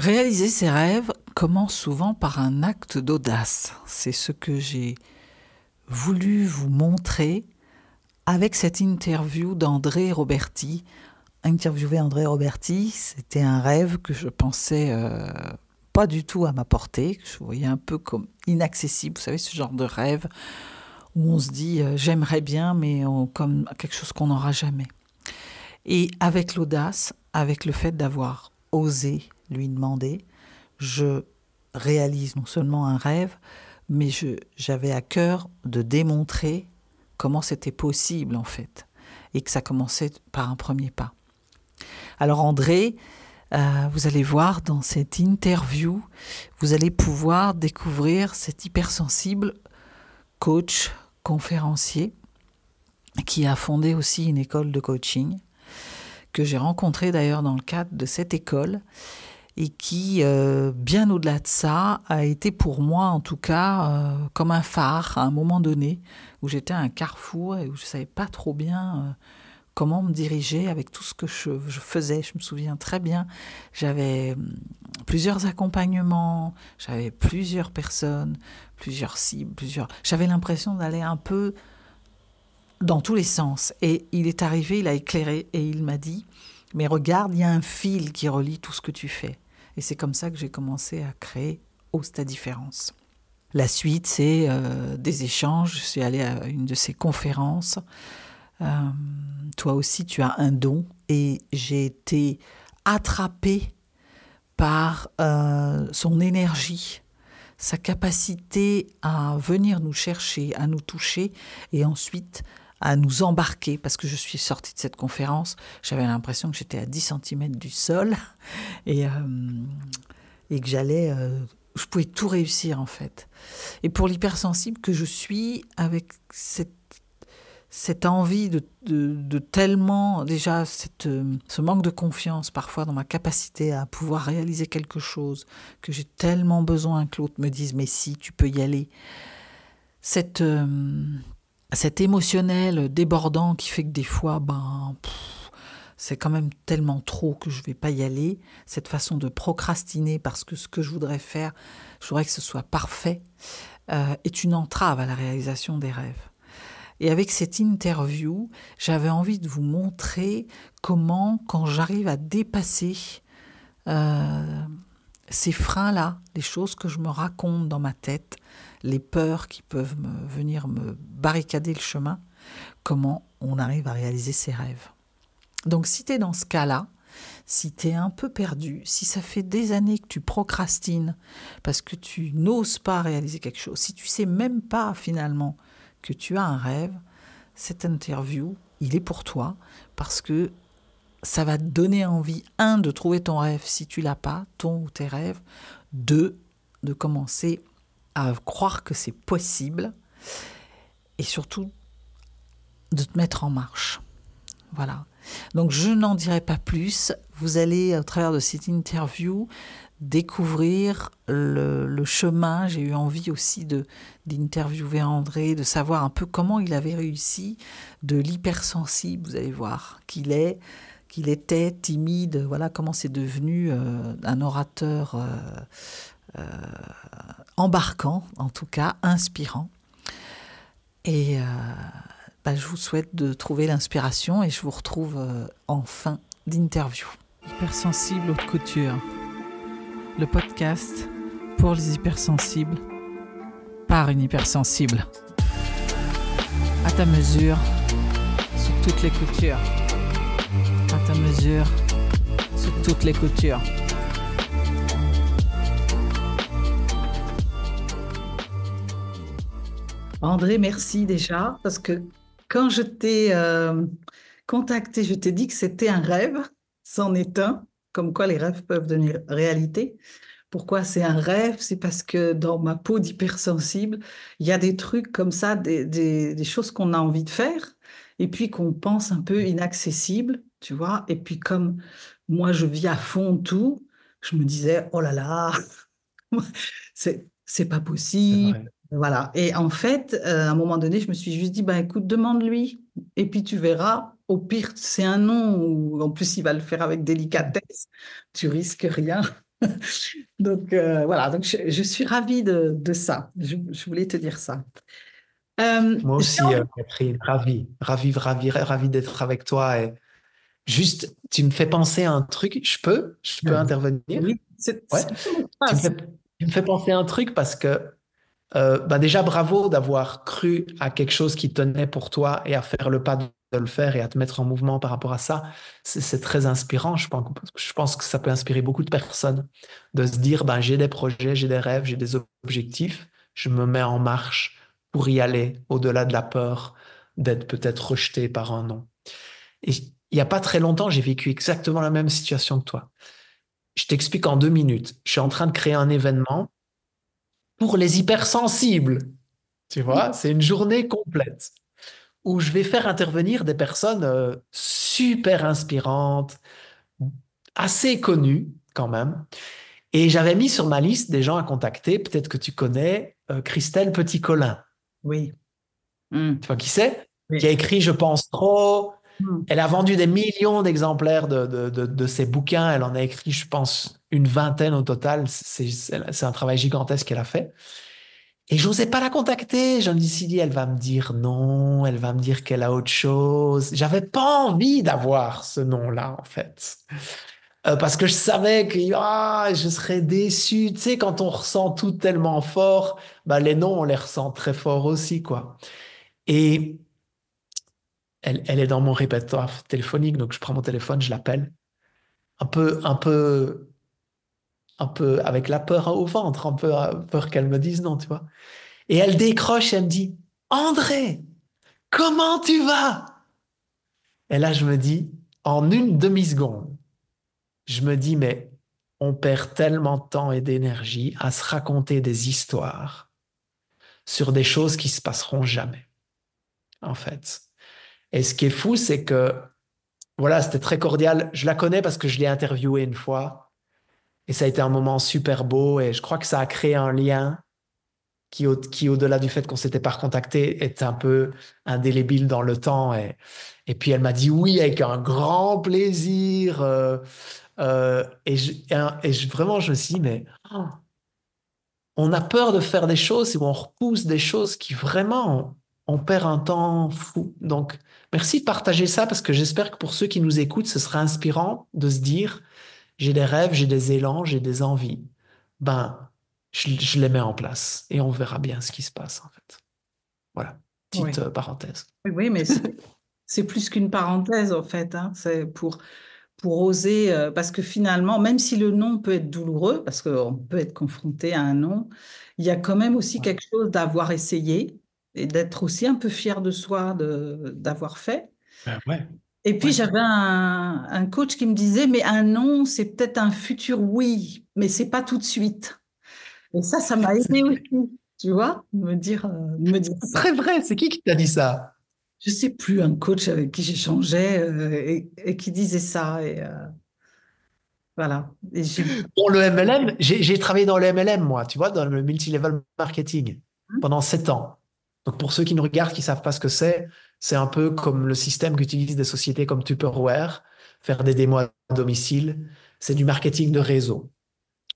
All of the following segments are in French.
Réaliser ses rêves commence souvent par un acte d'audace. C'est ce que j'ai voulu vous montrer avec cette interview d'André Roberti. Interviewer André Roberti, c'était un rêve que je pensais pas du tout à ma portée, que je voyais un peu comme inaccessible. Vous savez, ce genre de rêve où on se dit j'aimerais bien, mais comme quelque chose qu'on n'aura jamais. Et avec l'audace, avec le fait d'avoir osé lui demander, je réalise non seulement un rêve, mais j'avais à cœur de démontrer comment c'était possible en fait, et que ça commençait par un premier pas. Alors André, vous allez voir dans cette interview, vous allez pouvoir découvrir cet hypersensible coach, conférencier, qui a fondé aussi une école de coaching, que j'ai rencontré d'ailleurs dans le cadre de cette école, et qui, bien au-delà de ça, a été pour moi en tout cas comme un phare à un moment donné, où j'étais à un carrefour et où je ne savais pas trop bien comment me diriger avec tout ce que je faisais. Je me souviens très bien, j'avais plusieurs accompagnements, j'avais plusieurs personnes, plusieurs cibles, j'avais l'impression d'aller un peu dans tous les sens. Et il est arrivé, il a éclairé et il m'a dit « Mais regarde, il y a un fil qui relie tout ce que tu fais. » Et c'est comme ça que j'ai commencé à créer Ose ta différence. La suite, c'est des échanges. Je suis allée à une de ses conférences. Toi aussi, tu as un don. Et j'ai été attrapée par son énergie, sa capacité à venir nous chercher, à nous toucher et ensuite à nous embarquer, parce que je suis sortie de cette conférence, j'avais l'impression que j'étais à 10 centimètres du sol et que je pouvais tout réussir en fait. Et pour l'hypersensible que je suis, avec cette envie de tellement, déjà ce manque de confiance parfois dans ma capacité à pouvoir réaliser quelque chose, que j'ai tellement besoin que l'autre me dise « mais si, tu peux y aller ». Cet émotionnel débordant qui fait que des fois, c'est quand même tellement trop que je ne vais pas y aller. Cette façon de procrastiner parce que ce que je voudrais faire, je voudrais que ce soit parfait, est une entrave à la réalisation des rêves. Et avec cette interview, j'avais envie de vous montrer comment, quand j'arrive à dépasser ces freins-là, les choses que je me raconte dans ma tête, les peurs qui peuvent venir me barricader le chemin, comment on arrive à réaliser ses rêves. Donc si tu es dans ce cas-là, si tu es un peu perdu, si ça fait des années que tu procrastines parce que tu n'oses pas réaliser quelque chose, si tu ne sais même pas finalement que tu as un rêve, cette interview, il est pour toi parce que ça va te donner envie, un, de trouver ton rêve si tu l'as pas, ton ou tes rêves, deux, de commencer à croire que c'est possible et surtout de te mettre en marche. Voilà. Donc je n'en dirai pas plus. Vous allez, à travers de cette interview, découvrir le chemin. J'ai eu envie aussi d'interviewer André, de savoir un peu comment il avait réussi de l'hypersensible, vous allez voir, qu'il était timide, voilà comment c'est devenu un orateur embarquant, en tout cas inspirant. Et je vous souhaite de trouver l'inspiration et je vous retrouve en fin d'interview. Hypersensible haute couture, le podcast pour les hypersensibles, par une hypersensible. À ta mesure, sur toutes les coutures. À ta mesure, sur toutes les coutures. André, merci déjà, parce que quand je t'ai contacté, je t'ai dit que c'était un rêve, c'en est un, comme quoi les rêves peuvent devenir réalité. Pourquoi c'est un rêve? C'est parce que dans ma peau d'hypersensible, il y a des trucs comme ça, des choses qu'on a envie de faire, et puis qu'on pense un peu inaccessibles, tu vois. Et puis comme moi, je vis à fond tout, je me disais, oh là là, c'est pas C'est possible. vrai. Voilà. Et en fait, à un moment donné, je me suis juste dit, écoute, demande-lui. Et puis tu verras, au pire, c'est un non, ou en plus, il va le faire avec délicatesse. Tu risques rien. Donc voilà, donc je suis ravie de ça. Je voulais te dire ça. Moi J'ai aussi, envie- Catherine, ravi d'être avec toi. Et juste, tu me fais penser à un truc. Je peux intervenir? Oui, c'est Ouais. tout Tu me l'espace. fais, tu me fais penser à un truc parce que bah déjà, bravo d'avoir cru à quelque chose qui tenait pour toi et à faire le pas de le faire et à te mettre en mouvement par rapport à ça. C'est très inspirant. Je pense que ça peut inspirer beaucoup de personnes de se dire, ben, j'ai des projets, j'ai des rêves, j'ai des objectifs. Je me mets en marche pour y aller au-delà de la peur d'être peut-être rejeté par un non. Et il n'y a pas très longtemps, j'ai vécu exactement la même situation que toi. Je t'explique en 2 minutes. Je suis en train de créer un événement pour les hypersensibles. Tu vois, c'est une journée complète où je vais faire intervenir des personnes super inspirantes, assez connues quand même. Et j'avais mis sur ma liste des gens à contacter. Peut-être que tu connais Christelle Petit-Colin. Oui. Mm. Tu vois qui c'est? Qui a Oui. écrit Je pense trop. Mm. Elle a vendu des millions d'exemplaires de ses bouquins. Elle en a écrit, je pense, une vingtaine au total. C'est un travail gigantesque qu'elle a fait. Et j'osais pas la contacter. Je me suis dit, elle va me dire non, elle va me dire qu'elle a autre chose. J'avais pas envie d'avoir ce nom-là, en fait. Parce que je savais que je serais déçu. Tu sais, quand on ressent tout tellement fort, bah, les noms, on les ressent très fort aussi, quoi. Et elle est dans mon répertoire téléphonique, donc je prends mon téléphone, je l'appelle. Un peu, un peu, un peu avec la peur au ventre, un peu peur qu'elle me dise non, tu vois. Et elle décroche, elle me dit, André! Comment tu vas? Et là, je me dis, en une demi-seconde, je me dis, mais on perd tellement de temps et d'énergie à se raconter des histoires sur des choses qui se passeront jamais, en fait. Et ce qui est fou, c'est que, voilà, c'était très cordial. Je la connais parce que je l'ai interviewée une fois et ça a été un moment super beau et je crois que ça a créé un lien qui au-delà du fait qu'on s'était pas recontacté, est un peu indélébile dans le temps. Et puis elle m'a dit oui avec un grand plaisir. Vraiment, je me suis dit, mais on a peur de faire des choses ou on repousse des choses qui vraiment, on perd un temps fou. Donc, merci de partager ça parce que j'espère que pour ceux qui nous écoutent, ce sera inspirant de se dire, j'ai des rêves, j'ai des élans, j'ai des envies. Ben, je les mets en place et on verra bien ce qui se passe en fait. Voilà, petite Oui. parenthèse. Oui, oui, mais c'est plus qu'une parenthèse en fait, hein. C'est pour oser, parce que finalement, même si le non peut être douloureux, parce qu'on peut être confronté à un non, il y a quand même aussi quelque chose d'avoir essayé et d'être aussi un peu fier de soi d'avoir fait. Ouais, Et puis ouais. j'avais un coach qui me disait, mais un non, c'est peut-être un futur oui, mais c'est pas tout de suite. Et ça m'a aidé aussi, tu vois, de me dire ça. Très vrai, c'est qui t'a dit ça? Je sais plus, un coach avec qui j'échangeais et qui disait ça. Et voilà. Et Pour le MLM, j'ai travaillé dans le MLM, moi, tu vois, dans le multi-level marketing, pendant 7 ans. Donc, pour ceux qui nous regardent, qui savent pas ce que c'est un peu comme le système qu'utilisent des sociétés comme Tupperware, faire des démos à domicile. C'est du marketing de réseau,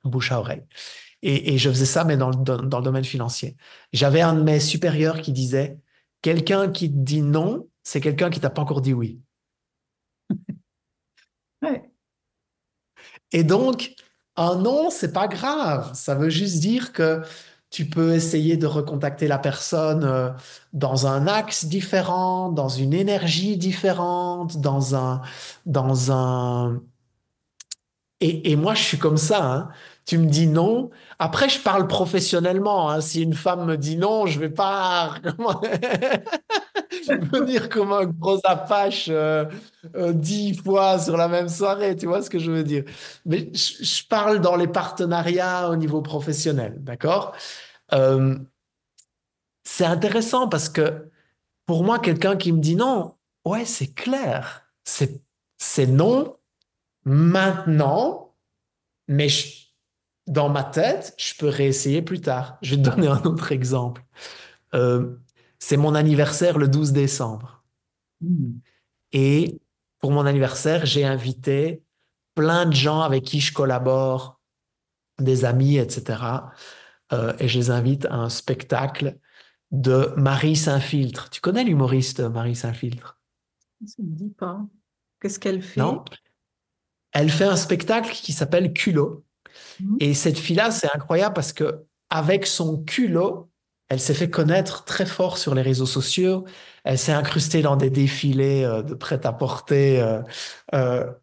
bouche à oreille. Et je faisais ça, mais dans le domaine financier. J'avais un de mes supérieurs qui disait, quelqu'un qui te dit non, c'est quelqu'un qui t'a pas encore dit oui. ouais. Et donc, un non, c'est pas grave. Ça veut juste dire que tu peux essayer de recontacter la personne dans un axe différent, dans une énergie différente, dans un. Et moi, je suis comme ça, hein. Tu me dis non. Après, je parle professionnellement, hein. Si une femme me dit non, je vais pas venir comme un gros apache 10 fois sur la même soirée, tu vois ce que je veux dire? Mais je parle dans les partenariats au niveau professionnel, d'accord? Euh, c'est intéressant parce que pour moi, quelqu'un qui me dit non, ouais, c'est clair, c'est non maintenant, mais dans ma tête, je peux réessayer plus tard. Je vais te donner un autre exemple. Euh, c'est mon anniversaire le 12 décembre. Hmm. Et pour mon anniversaire, j'ai invité plein de gens avec qui je collabore des amis, etc. Et je les invite à un spectacle de Marie Saint-Filtre. Tu connais l'humoriste Marie Saint-Filtre? Ça me dit pas. Qu'est-ce qu'elle fait? Non? Elle fait un spectacle qui s'appelle Culot. Mhm. Et cette fille-là, c'est incroyable parce que avec son culot, elle s'est fait connaître très fort sur les réseaux sociaux. Elle s'est incrustée dans des défilés de prêt-à-porter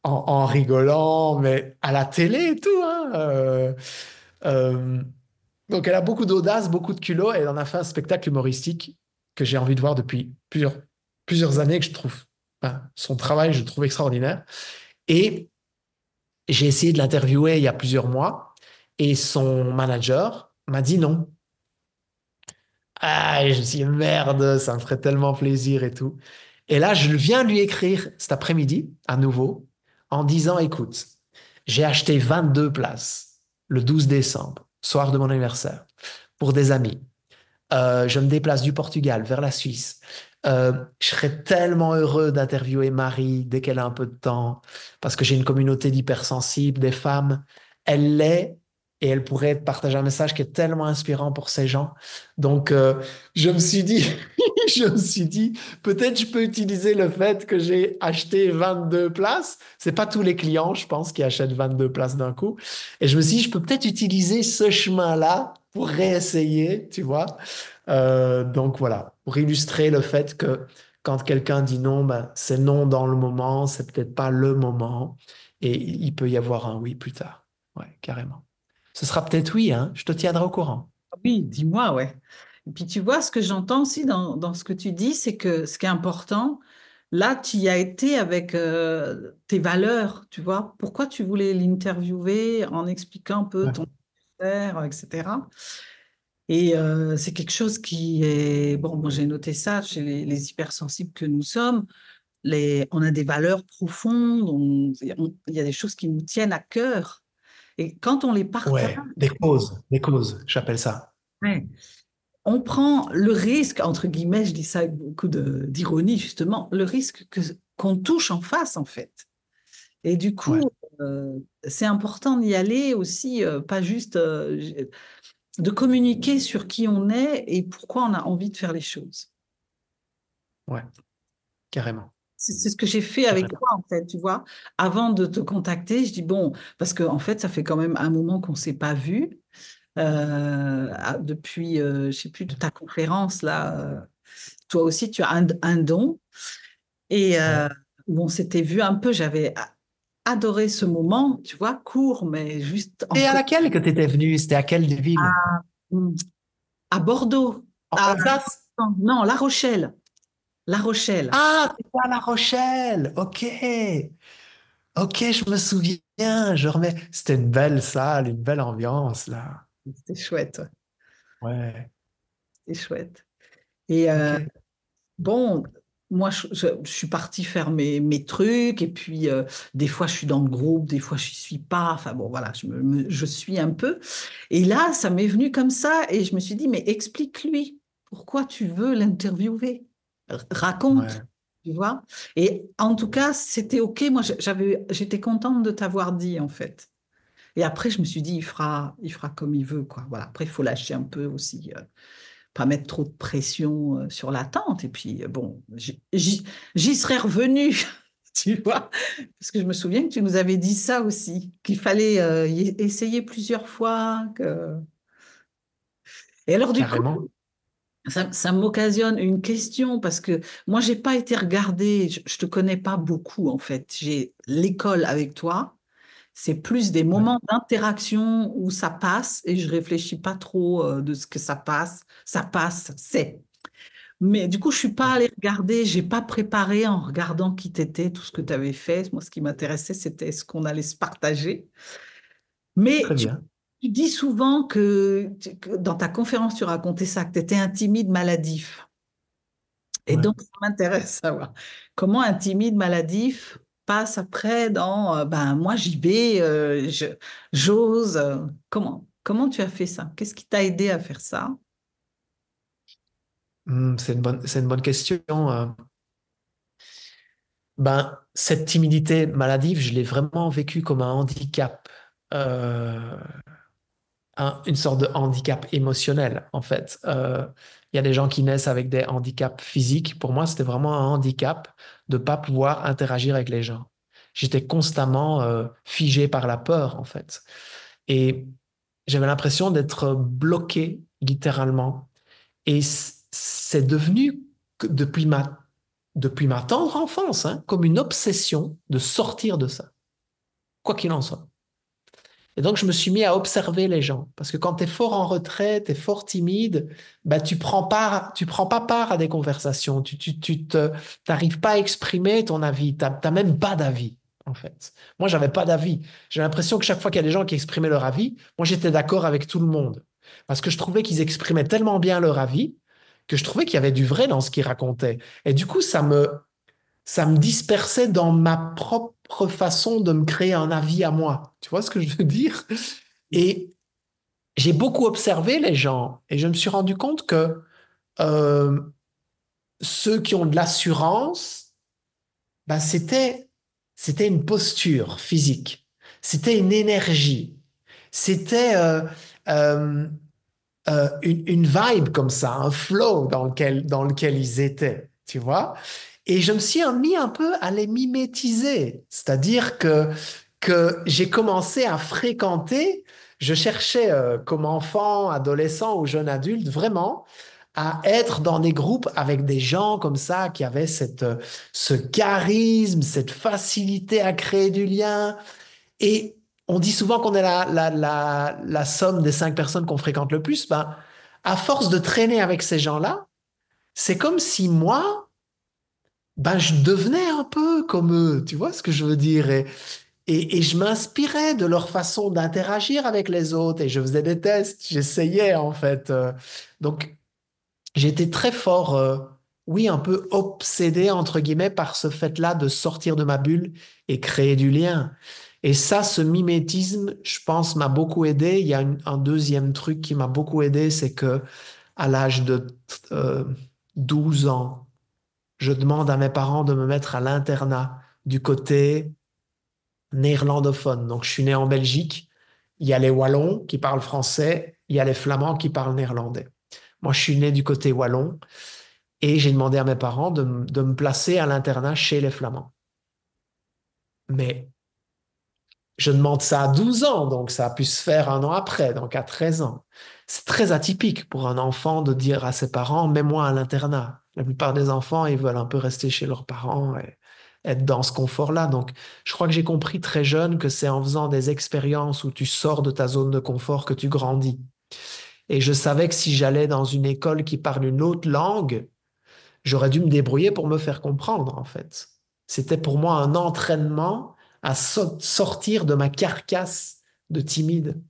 en rigolant, mais à la télé et tout, hein. Euh, donc elle a beaucoup d'audace, beaucoup de culot, et elle en a fait un spectacle humoristique que j'ai envie de voir depuis plusieurs années, que je trouve, enfin, son travail, je trouve extraordinaire. Et j'ai essayé de l'interviewer il y a plusieurs mois et son manager m'a dit non. Ah, et je me suis dit, merde, ça me ferait tellement plaisir et tout. Et là, je viens lui écrire cet après-midi, à nouveau, en disant, écoute, j'ai acheté 22 places le 12 décembre, soir de mon anniversaire, pour des amis. Je me déplace du Portugal vers la Suisse. Je serais tellement heureux d'interviewer Marie dès qu'elle a un peu de temps, parce que j'ai une communauté d'hypersensibles, des femmes. Elle l'est, et elle pourrait partager un message qui est tellement inspirant pour ces gens. Donc, je me suis dit, je me suis dit, peut-être je peux utiliser le fait que j'ai acheté 22 places. C'est pas tous les clients, je pense, qui achètent 22 places d'un coup. Et je me suis dit, je peux peut-être utiliser ce chemin-là pour réessayer, tu vois. Donc voilà, pour illustrer le fait que quand quelqu'un dit non, ben, c'est non dans le moment, c'est peut-être pas le moment, et il peut y avoir un oui plus tard. Ouais, carrément. Ce sera peut-être oui, hein, je te tiendrai au courant. Oui, dis-moi, ouais. Et puis tu vois, ce que j'entends aussi dans ce que tu dis, c'est que ce qui est important, là, tu y as été avec tes valeurs, tu vois. Pourquoi tu voulais l'interviewer en expliquant un peu Ouais. ton père, etc. Et c'est quelque chose qui est... Bon, moi j'ai noté ça chez les hypersensibles que nous sommes. On a des valeurs profondes, il y a des choses qui nous tiennent à cœur. Et quand on les partage, Ouais, des causes, j'appelle ça. ouais, on prend le risque, entre guillemets, je dis ça avec beaucoup d'ironie, justement, le risque qu'on touche en face, en fait. Et du Ouais, coup, c'est important d'y aller aussi, pas juste de communiquer sur qui on est et pourquoi on a envie de faire les choses. ouais, carrément, C'est ce que j'ai fait avec carrément. toi, en fait, tu vois. Avant de te contacter, je dis, bon, parce qu'en fait, ça fait quand même un moment qu'on ne s'est pas vu. Depuis, je sais plus, de ta conférence, là. Toi aussi, tu as un don. Et Ouais. où on s'était vu un peu, j'avais adoré ce moment, tu vois, court, mais juste en Et à laquelle que tu étais venu? C'était à quelle ville? Hmm, à Bordeaux. En À, Alsace? non, La Rochelle. La Rochelle. Ah, c'était à La Rochelle. Ok. Ok, je me souviens. Je remets. C'était une belle salle, une belle ambiance là. C'était chouette. Ouais. C'était chouette. Et Ok. bon, moi, je suis partie faire mes trucs, et puis des fois, je suis dans le groupe, des fois, je ne suis pas. Enfin bon, voilà, je suis un peu. Et là, ça m'est venu comme ça, et je me suis dit, mais explique-lui pourquoi tu veux l'interviewer. Raconte, Ouais. tu vois. Et en tout cas, c'était OK. Moi, j'étais contente de t'avoir dit, en fait. Et après, je me suis dit, il fera comme il veut, quoi. Voilà. Après, il faut lâcher un peu aussi. Pas mettre trop de pression sur l'attente. Et puis, bon, j'y serais revenue, tu vois, parce que je me souviens que tu nous avais dit ça aussi, qu'il fallait essayer plusieurs fois. Et alors, du coup, Carrément. ça m'occasionne une question, parce que moi, j'ai pas été regardée, je te connais pas beaucoup, en fait. J'ai l'école avec toi. C'est plus des Ouais. moments d'interaction où ça passe et je réfléchis pas trop de ce que ça passe. Ça passe, c'est. Mais du coup, je suis pas Ouais. allée regarder, j'ai pas préparé en regardant qui t'étais, tout ce que tu avais fait. Moi, ce qui m'intéressait, c'était ce qu'on allait se partager. Mais Très bien. tu dis souvent que dans ta conférence, tu racontais ça, que tu étais un timide maladif. Et Ouais. donc, ça m'intéresse de savoir comment un timide maladif passe après dans, ben, moi, j'y vais, j'ose. Comment tu as fait ça? Qu'est-ce qui t'a aidé à faire ça? C'est une bonne question. Ben, cette timidité maladive, je l'ai vraiment vécue comme un handicap. Euh, une sorte de handicap émotionnel, en fait. Il y a des gens qui naissent avec des handicaps physiques. Pour moi, c'était vraiment un handicap de ne pas pouvoir interagir avec les gens. J'étais constamment figé par la peur, en fait. Et j'avais l'impression d'être bloqué, littéralement. Et c'est devenu, depuis ma tendre enfance, hein, comme une obsession de sortir de ça, quoi qu'il en soit. Et donc, je me suis mis à observer les gens. Parce que quand tu es fort en retrait, tu es fort timide, bah, tu prends pas part à des conversations. T'arrives pas à exprimer ton avis. T'as même pas d'avis, en fait. Moi, j'avais pas d'avis. J'ai l'impression que chaque fois qu'il y a des gens qui exprimaient leur avis, moi, j'étais d'accord avec tout le monde. Parce que je trouvais qu'ils exprimaient tellement bien leur avis que je trouvais qu'il y avait du vrai dans ce qu'ils racontaient. Et du coup, ça me dispersait dans ma propre façon de me créer un avis à moi. Tu vois ce que je veux dire? Et j'ai beaucoup observé les gens et je me suis rendu compte que euh, ceux qui ont de l'assurance, ben c'était une posture physique, c'était une énergie, c'était euh, une vibe comme ça, un flow dans lequel ils étaient, tu vois. Et je me suis mis un peu à les mimétiser, c'est-à-dire que j'ai commencé à fréquenter, je cherchais comme enfant, adolescent ou jeune adulte, vraiment à être dans des groupes avec des gens comme ça qui avaient ce charisme, cette facilité à créer du lien. Et on dit souvent qu'on est la somme des 5 personnes qu'on fréquente le plus. Ben, à force de traîner avec ces gens-là, c'est comme si moi, ben, je devenais un peu comme eux. Tu vois ce que je veux dire? Et je m'inspirais de leur façon d'interagir avec les autres et je faisais des tests, j'essayais en fait. Donc, j'étais très fort, oui, un peu obsédé, entre guillemets, par ce fait-là de sortir de ma bulle et créer du lien. Et ça, ce mimétisme, je pense, m'a beaucoup aidé. Il y a un deuxième truc qui m'a beaucoup aidé, c'est que à l'âge de euh, 12 ans, je demande à mes parents de me mettre à l'internat du côté néerlandophone. Donc, je suis né en Belgique. Il y a les Wallons qui parlent français, il y a les Flamands qui parlent néerlandais. Moi, je suis né du côté wallon. Et j'ai demandé à mes parents de me placer à l'internat chez les Flamands. Mais je demande ça à 12 ans, donc ça a pu se faire un an après, donc à 13 ans. C'est très atypique pour un enfant de dire à ses parents, mets-moi à l'internat. La plupart des enfants, ils veulent un peu rester chez leurs parents et être dans ce confort-là. Donc, je crois que j'ai compris très jeune que c'est en faisant des expériences où tu sors de ta zone de confort que tu grandis. Et je savais que si j'allais dans une école qui parle une autre langue, j'aurais dû me débrouiller pour me faire comprendre, en fait. C'était pour moi un entraînement à sortir de ma carcasse de timide.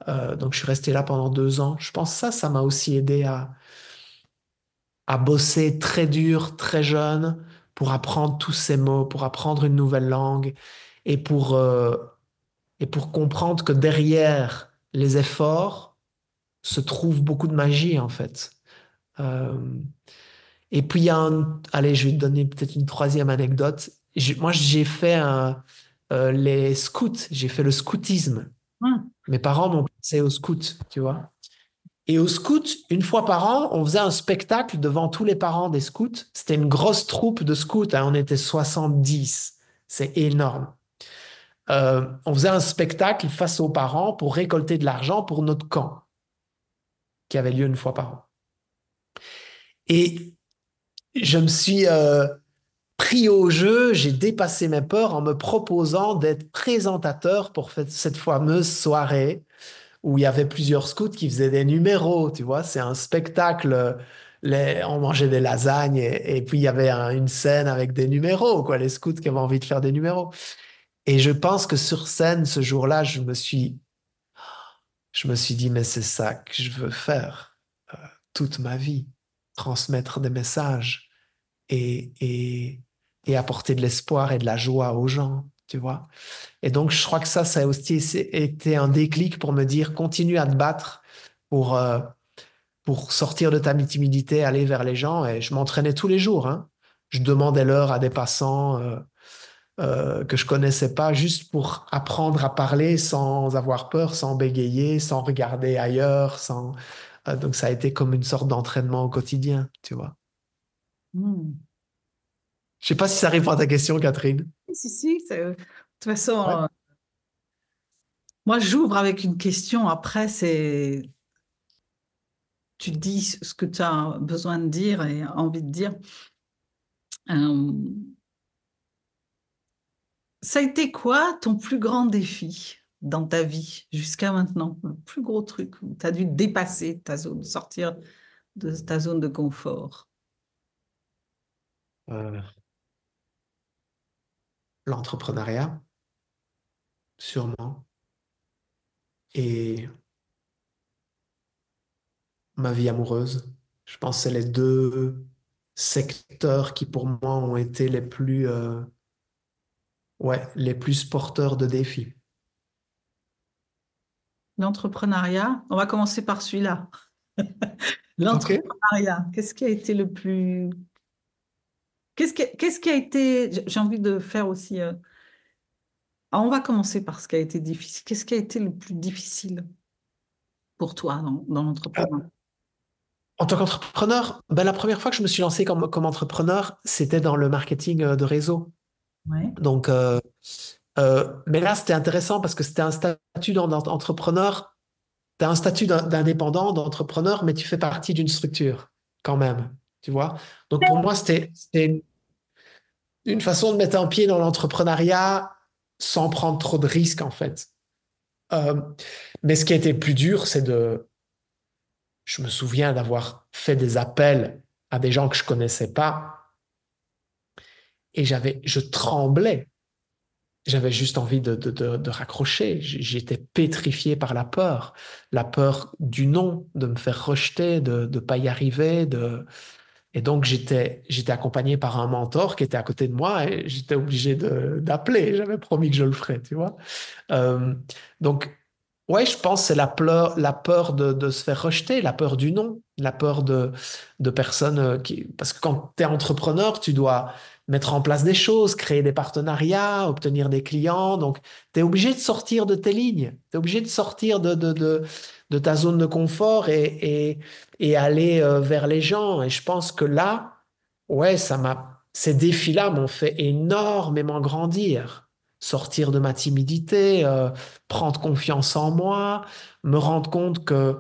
Donc, je suis resté là pendant 2 ans. Je pense que ça m'a aussi aidé à bosser très dur, très jeune, pour apprendre tous ces mots, pour apprendre une nouvelle langue et pour comprendre que derrière les efforts se trouve beaucoup de magie, en fait. Euh, Et puis, il y a allez, je vais te donner peut-être une troisième anecdote. Moi, j'ai fait les scouts, j'ai fait le scoutisme. Hum. Mes parents m'ont passé au scout, tu vois. Et au scout, une fois par an, on faisait un spectacle devant tous les parents des scouts. C'était une grosse troupe de scouts, hein, on était 70. C'est énorme. On faisait un spectacle face aux parents pour récolter de l'argent pour notre camp, qui avait lieu une fois par an. Et je me suis pris au jeu, j'ai dépassé mes peurs en me proposant d'être présentateur pour cette fameuse soirée où il y avait plusieurs scouts qui faisaient des numéros, tu vois, c'est un spectacle. On mangeait des lasagnes et puis il y avait une scène avec des numéros, quoi, les scouts qui avaient envie de faire des numéros. Et je pense que sur scène, ce jour-là, je me suis dit, mais c'est ça que je veux faire toute ma vie, transmettre des messages et apporter de l'espoir et de la joie aux gens, tu vois. Et donc, je crois que ça a aussi été un déclic pour me dire, continue à te battre pour, euh, pour sortir de ta timidité, aller vers les gens. Et je m'entraînais tous les jours, hein. Je demandais l'heure à des passants. que je connaissais pas, juste pour apprendre à parler sans avoir peur, sans bégayer, sans regarder ailleurs, donc ça a été comme une sorte d'entraînement au quotidien, tu vois. Hmm. Je sais pas si ça répond à ta question, Catherine. Si, si, de toute façon, Ouais. moi j'ouvre avec une question. Après, tu dis ce que tu as besoin de dire et envie de dire. Euh, Ça a été quoi ton plus grand défi dans ta vie jusqu'à maintenant? Le plus gros truc où tu as dû dépasser ta zone, sortir de ta zone de confort? Euh, L'entrepreneuriat, sûrement, et ma vie amoureuse. Je pense que c'est les deux secteurs qui, pour moi, ont été ouais, les plus porteurs de défis. L'entrepreneuriat, on va commencer par celui-là. OK. L'entrepreneuriat, qu'est-ce qui a été le plus... qu'est-ce qui a été... J'ai envie de faire aussi... on va commencer par ce qui a été difficile. Qu'est-ce qui a été le plus difficile pour toi dans Euh, l'entrepreneuriat? En tant qu'entrepreneur, ben, la première fois que je me suis lancé comme entrepreneur, c'était dans le marketing de réseau. Ouais. Donc, mais là, c'était intéressant parce que c'était un statut d'entrepreneur. Tu as un statut d'indépendant, d'entrepreneur, mais tu fais partie d'une structure quand même. Tu vois? Donc, pour moi, c'était une façon de mettre un pied dans l'entrepreneuriat sans prendre trop de risques, en fait. Euh, mais ce qui a été le plus dur, je me souviens d'avoir fait des appels à des gens que je connaissais pas et je tremblais. J'avais juste envie de raccrocher. J'étais pétrifié par la peur du non, de me faire rejeter, de ne pas y arriver. Et donc, j'étais accompagné par un mentor qui était à côté de moi et j'étais obligé d'appeler. J'avais promis que je le ferais, tu vois. Euh, donc, ouais, je pense que c'est la peur de se faire rejeter, la peur du non, la peur de personnes qui... Parce que quand tu es entrepreneur, tu dois mettre en place des choses, créer des partenariats, obtenir des clients. Donc, tu es obligé de sortir de tes lignes, tu es obligé de sortir de ta zone de confort et aller vers les gens. Et je pense que là, ouais, ces défis-là m'ont fait énormément grandir, sortir de ma timidité, prendre confiance en moi, me rendre compte que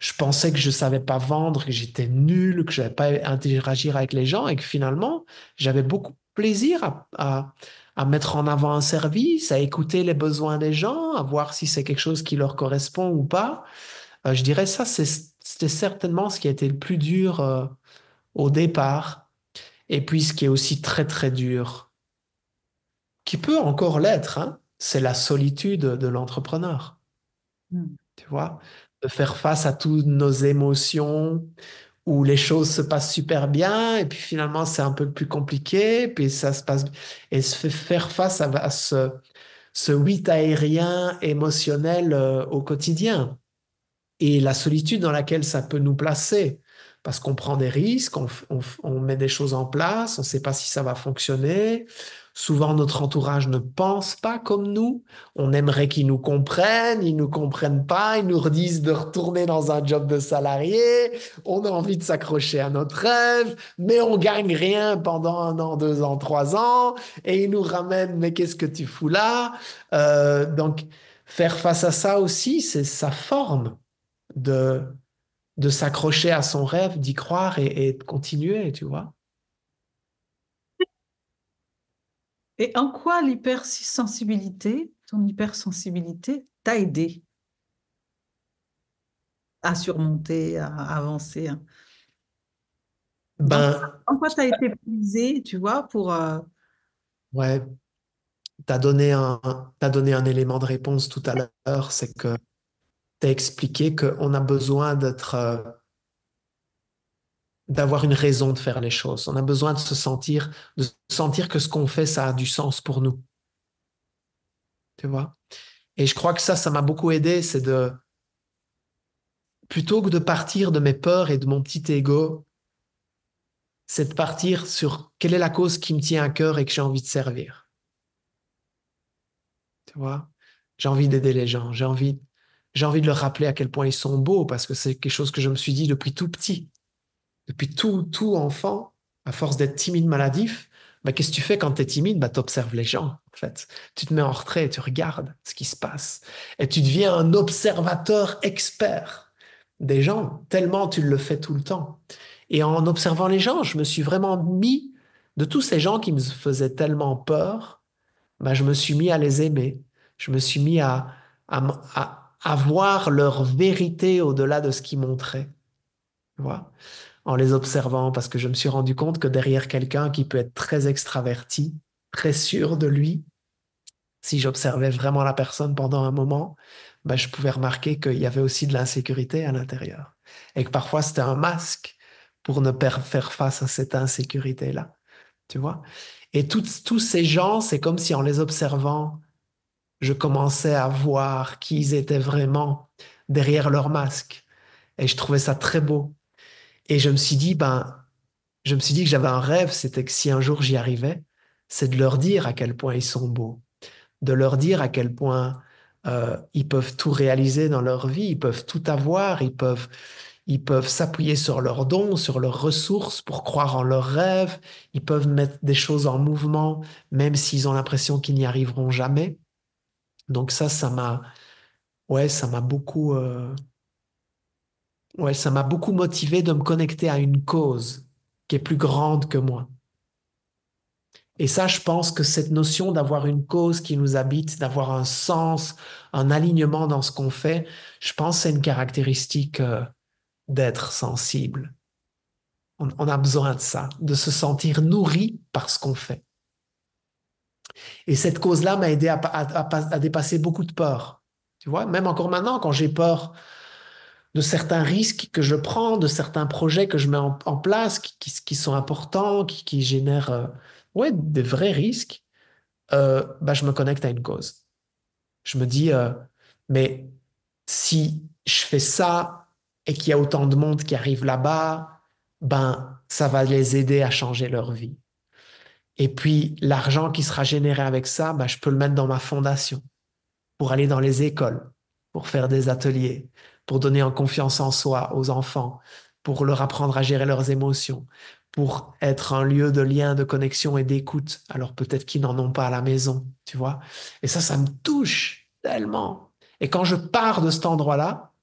je pensais que je savais pas vendre, que j'étais nul, que je savais pas interagir avec les gens et que finalement, j'avais beaucoup de plaisir à mettre en avant un service, à écouter les besoins des gens, à voir si c'est quelque chose qui leur correspond ou pas. Je dirais ça, c'était certainement ce qui a été le plus dur, au départ. Et puis, ce qui est aussi très, très dur, qui peut encore l'être, hein, c'est la solitude de l'entrepreneur. Hmm. Tu vois, de faire face à toutes nos émotions, où les choses se passent super bien, et puis finalement c'est un peu plus compliqué, puis ça se passe, et faire face à ce huit aérien émotionnel au quotidien, et la solitude dans laquelle ça peut nous placer, parce qu'on prend des risques, on met des choses en place, on ne sait pas si ça va fonctionner. Souvent, notre entourage ne pense pas comme nous. On aimerait qu'ils nous comprennent, ils nous comprennent pas, ils nous redisent de retourner dans un job de salarié. On a envie de s'accrocher à notre rêve, mais on gagne rien pendant un an, deux ans, trois ans, et ils nous ramènent, mais qu'est-ce que tu fous là? Donc, faire face à ça aussi, c'est sa forme de, de s'accrocher à son rêve, d'y croire et de continuer, tu vois. Et en quoi l'hypersensibilité, ton hypersensibilité, t'a aidé à surmonter, à avancer, hein? Ben, En quoi t'as été prisé, tu vois, pour... ouais, t'as donné un élément de réponse tout à l'heure, c'est que t'as expliqué qu'on a besoin d'avoir une raison de faire les choses. On a besoin de sentir que ce qu'on fait, ça a du sens pour nous, tu vois. Et je crois que ça m'a beaucoup aidé, plutôt que de partir de mes peurs et de mon petit ego, c'est de partir sur quelle est la cause qui me tient à cœur et que j'ai envie de servir. tu vois. J'ai envie d'aider les gens, j'ai envie de leur rappeler à quel point ils sont beaux parce que c'est quelque chose que je me suis dit depuis tout petit, depuis tout enfant, à force d'être timide, maladif. Bah, qu'est-ce que tu fais quand tu es timide? Bah, tu observes les gens, en fait. Tu te mets en retrait et tu regardes ce qui se passe. Et tu deviens un observateur expert des gens, tellement tu le fais tout le temps. Et en observant les gens, je me suis vraiment mis, de tous ces gens qui me faisaient tellement peur, bah, je me suis mis à les aimer. Je me suis mis à voir leur vérité au-delà de ce qu'ils montraient. Tu vois, en les observant, parce que je me suis rendu compte que derrière quelqu'un qui peut être très extraverti, très sûr de lui, si j'observais vraiment la personne pendant un moment, ben, je pouvais remarquer qu'il y avait aussi de l'insécurité à l'intérieur. Et que parfois c'était un masque pour ne pas faire face à cette insécurité-là. Tu vois? Et tous ces gens, c'est comme si en les observant, je commençais à voir qui ils étaient vraiment derrière leur masque. Et je trouvais ça très beau. Et je me suis dit que j'avais un rêve, c'était que si un jour j'y arrivais, c'est de leur dire à quel point ils sont beaux, de leur dire à quel point ils peuvent tout réaliser dans leur vie, ils peuvent tout avoir, ils peuvent s'appuyer sur leurs dons, sur leurs ressources pour croire en leurs rêves, ils peuvent mettre des choses en mouvement, même s'ils ont l'impression qu'ils n'y arriveront jamais. Donc ouais, ça m'a beaucoup motivé de me connecter à une cause qui est plus grande que moi. Et ça, je pense que cette notion d'avoir une cause qui nous habite, d'avoir un sens, un alignement dans ce qu'on fait, je pense que c'est une caractéristique d'être sensible. On a besoin de ça, de se sentir nourri par ce qu'on fait. Et cette cause-là m'a aidé à dépasser beaucoup de peurs. Tu vois, même encore maintenant, quand j'ai peur de certains risques que je prends, de certains projets que je mets en place, qui sont importants, qui génèrent ouais, des vrais risques, bah, je me connecte à une cause. Je me dis, mais si je fais ça et qu'il y a autant de monde qui arrive là-bas, ben, ça va les aider à changer leur vie. Et puis, l'argent qui sera généré avec ça, ben, je peux le mettre dans ma fondation pour aller dans les écoles, pour faire des ateliers, pour donner en confiance en soi aux enfants, pour leur apprendre à gérer leurs émotions, pour être un lieu de lien, de connexion et d'écoute. Alors peut-être qu'ils n'en ont pas à la maison, tu vois. Et ça me touche tellement. Et quand je pars de cet endroit-là,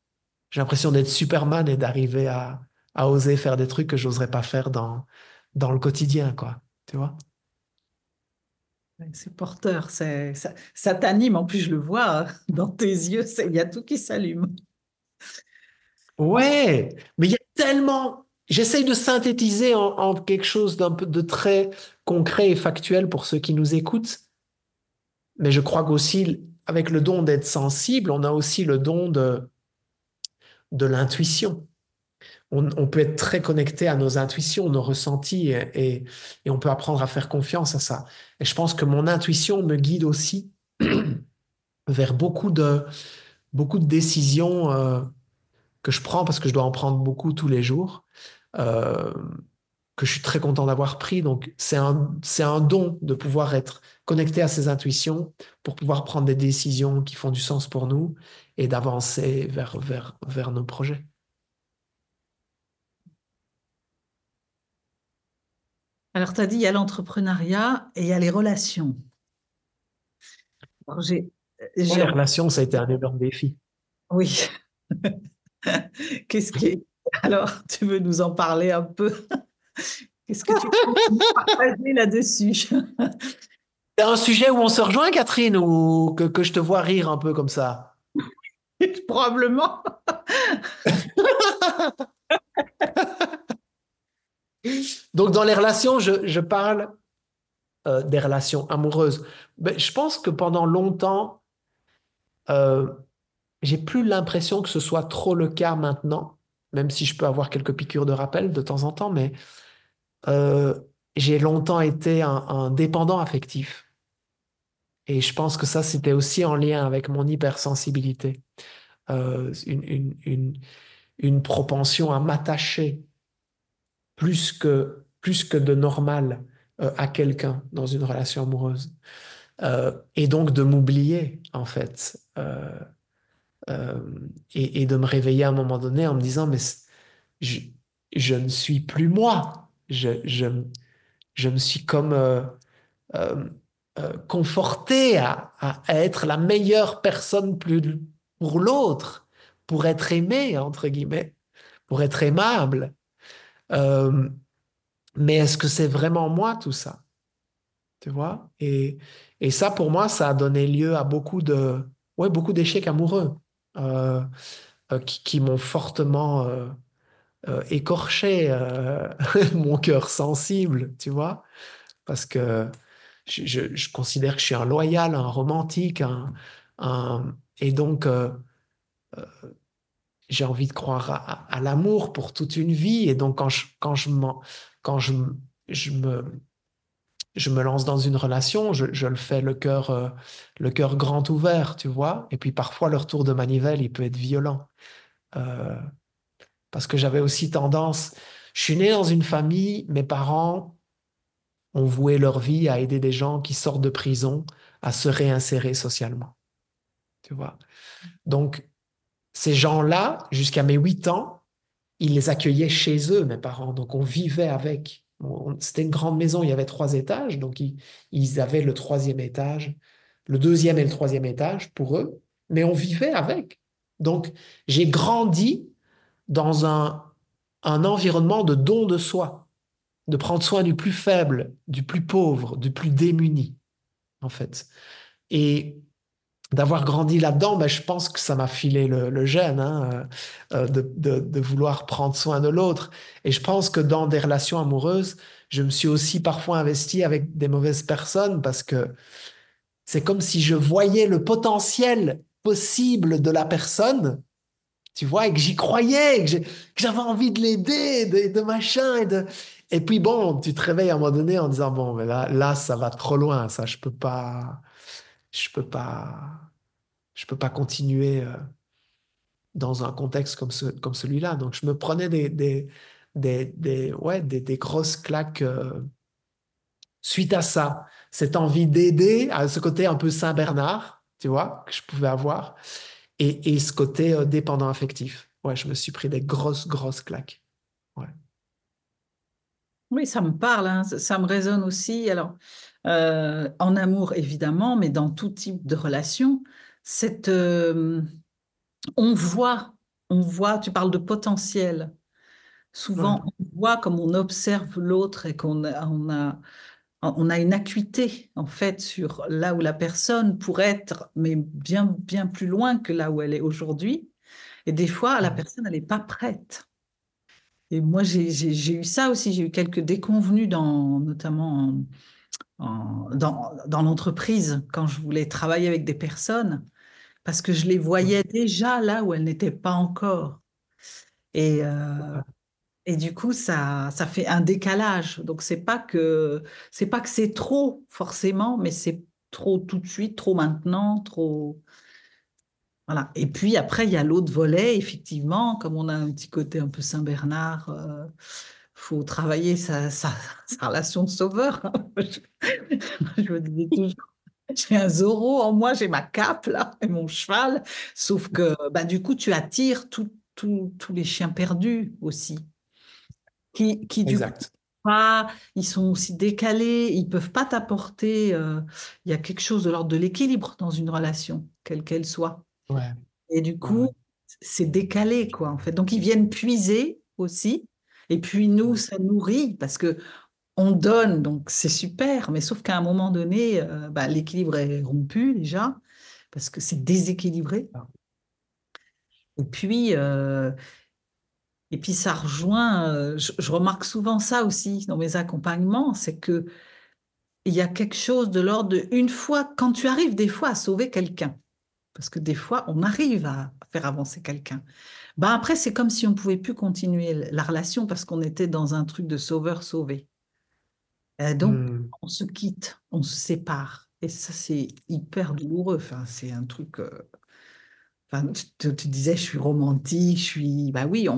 j'ai l'impression d'être Superman et d'arriver à oser faire des trucs que j'oserais pas faire dans le quotidien, quoi. Tu vois? Ouais, c'est porteur, ça t'anime. En plus, je le vois dans tes yeux, il y a tout qui s'allume. Ouais, mais il y a tellement. J'essaye de synthétiser en quelque chose d'un peu de très concret et factuel pour ceux qui nous écoutent, mais je crois qu'aussi, avec le don d'être sensible, on a aussi le don de l'intuition. On peut être très connecté à nos intuitions, nos ressentis, et on peut apprendre à faire confiance à ça. Et je pense que mon intuition me guide aussi vers beaucoup de décisions que je prends parce que je dois en prendre beaucoup tous les jours. Euh, que je suis très content d'avoir pris. Donc, c'est un don de pouvoir être connecté à ses intuitions pour pouvoir prendre des décisions qui font du sens pour nous et d'avancer vers nos projets. Alors, tu as dit, il y a l'entrepreneuriat et il y a les relations. Alors, Pour j'ai, les relations, ça a été un énorme défi. oui. Qu'est-ce qui, alors, tu veux nous en parler un peu? Qu'est-ce que tu peux nous partager là-dessus? C'est un sujet où on se rejoint, Catherine, ou que je te vois rire un peu comme ça? Probablement. Donc, dans les relations, je parle des relations amoureuses. Ben, je pense que pendant longtemps, euh, j'ai plus l'impression que ce soit trop le cas maintenant, même si je peux avoir quelques piqûres de rappel de temps en temps, mais euh, j'ai longtemps été un dépendant affectif. Et je pense que ça, c'était aussi en lien avec mon hypersensibilité. Une propension à m'attacher plus que de normal à quelqu'un dans une relation amoureuse. et donc de m'oublier, en fait. Euh, et de me réveiller à un moment donné en me disant, mais je, je ne suis plus moi. Je me suis comme euh, conforté à être la meilleure personne pour l'autre, pour être aimé, entre guillemets, pour être aimable. Euh, mais est-ce que c'est vraiment moi tout ça? Tu vois? Et ça, pour moi, ça a donné lieu à ouais, beaucoup d'échecs amoureux euh, qui m'ont fortement écorché mon cœur sensible, tu vois? Parce que je considère que je suis un loyal, un romantique, et donc j'ai envie de croire à l'amour pour toute une vie. Et donc quand je me, je me lance dans une relation, je le fais le cœur grand ouvert, tu vois. Et puis parfois le retour de manivelle, il peut être violent. Euh, Parce que j'avais aussi tendance, je suis né dans une famille, mes parents ont voué leur vie à aider des gens qui sortent de prison à se réinsérer socialement, tu vois. Donc, ces gens-là, jusqu'à mes 8 ans, ils les accueillaient chez eux, mes parents. Donc, on vivait avec. C'était une grande maison, il y avait 3 étages, donc ils avaient le troisième étage, le deuxième et le troisième étage pour eux, mais on vivait avec. Donc, j'ai grandi dans un environnement de don de soi, de prendre soin du plus faible, du plus pauvre, du plus démuni, en fait. Et d'avoir grandi là-dedans, ben, je pense que ça m'a filé le gène hein, de vouloir prendre soin de l'autre. Et je pense que dans des relations amoureuses, je me suis aussi parfois investi avec des mauvaises personnes parce que c'est comme si je voyais le potentiel possible de la personne, tu vois, et que j'y croyais, que j'avais envie de l'aider, de machin. Et puis bon, tu te réveilles à un moment donné en disant, bon, mais là, ça va trop loin, ça, je peux pas. Je peux pas continuer dans un contexte comme celui-là. Donc, je me prenais ouais, des grosses claques suite à ça. Cette envie d'aider, à ce côté un peu Saint-Bernard, tu vois, que je pouvais avoir, et ce côté dépendant affectif. Ouais, je me suis pris des grosses, grosses claques. Ouais. Oui, ça me parle, hein, ça me résonne aussi. Alors, en amour, évidemment, mais dans tout type de relation, cette, on voit, on voit, tu parles de potentiel. Ouais. Souvent, on voit comme on observe l'autre et on a une acuité, en fait, sur là où la personne pourrait être, mais bien, bien plus loin que là où elle est aujourd'hui. Et des fois, la personne, elle n'est pas prête. Et moi, j'ai eu ça aussi. J'ai eu quelques déconvenues, notamment dans l'entreprise, quand je voulais travailler avec des personnes, parce que je les voyais déjà là où elles n'étaient pas encore. Et, euh, et du coup, ça fait un décalage. Donc, c'est pas que c'est trop, forcément, mais c'est trop tout de suite, trop maintenant, trop. Voilà. Et puis après, il y a l'autre volet, effectivement, comme on a un petit côté un peu Saint-Bernard, faut travailler sa relation de sauveur. Je me disais toujours, j'ai un Zorro en moi, j'ai ma cape là, et mon cheval. Sauf que bah, du coup, tu attires tous les chiens perdus aussi, qui du coup, Exact. pas, ils sont aussi décalés, ils peuvent pas t'apporter. Il y a quelque chose de l'ordre de l'équilibre dans une relation, quelle qu'elle soit. Ouais. Et du Ouais. Ouais. coup, c'est décalé, quoi, en fait. Donc, ils viennent puiser aussi. Et puis, nous, Ouais. ça nourrit parce que on donne, donc c'est super. Mais sauf qu'à un moment donné, bah, l'équilibre est rompu déjà parce que c'est déséquilibré. Et puis, euh, et puis ça rejoint, je remarque souvent ça aussi dans mes accompagnements, c'est que il y a quelque chose de l'ordre de une fois, quand tu arrives des fois à sauver quelqu'un, parce que des fois, on arrive à faire avancer quelqu'un. Ben après, c'est comme si on ne pouvait plus continuer la relation parce qu'on était dans un truc de sauveur-sauvé. Donc, Hmm. on se quitte, on se sépare. Et ça, c'est hyper douloureux. Enfin, c'est un truc. Enfin, tu disais, je suis romantique, je suis. Bah oui,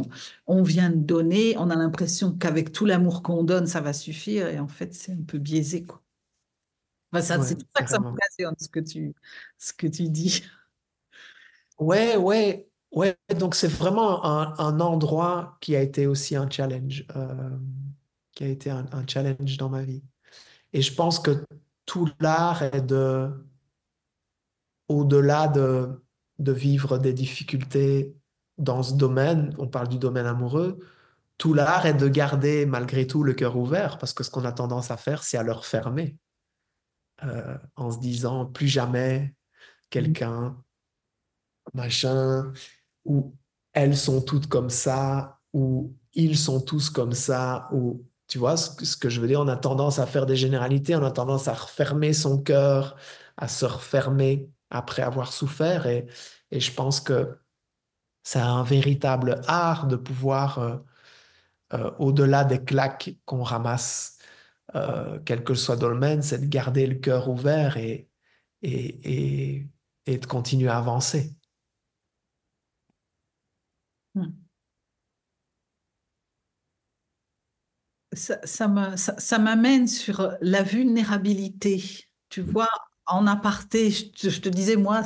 on vient de donner, on a l'impression qu'avec tout l'amour qu'on donne, ça va suffire. Et en fait, c'est un peu biaisé, quoi. Enfin, ça, Ouais, c'est tout ça que ça carrément. m'occasionne, ce que tu dis. Ouais, ouais, ouais. Donc c'est vraiment un endroit qui a été aussi un challenge, qui a été un challenge dans ma vie. Et je pense que tout l'art est au-delà de vivre des difficultés dans ce domaine, on parle du domaine amoureux, tout l'art est de garder malgré tout le cœur ouvert, parce que ce qu'on a tendance à faire, c'est à le refermer, en se disant plus jamais Mm. quelqu'un, machin, ou elles sont toutes comme ça, ou ils sont tous comme ça, ou tu vois ce que je veux dire, on a tendance à faire des généralités, on a tendance à refermer son cœur, à se refermer après avoir souffert, et je pense que c'est un véritable art de pouvoir, au-delà des claques qu'on ramasse, quel que soit le domaine, c'est de garder le cœur ouvert et, et, et de continuer à avancer. Mm. Ça m'amène sur la vulnérabilité. Tu vois, en aparté, je te disais, moi,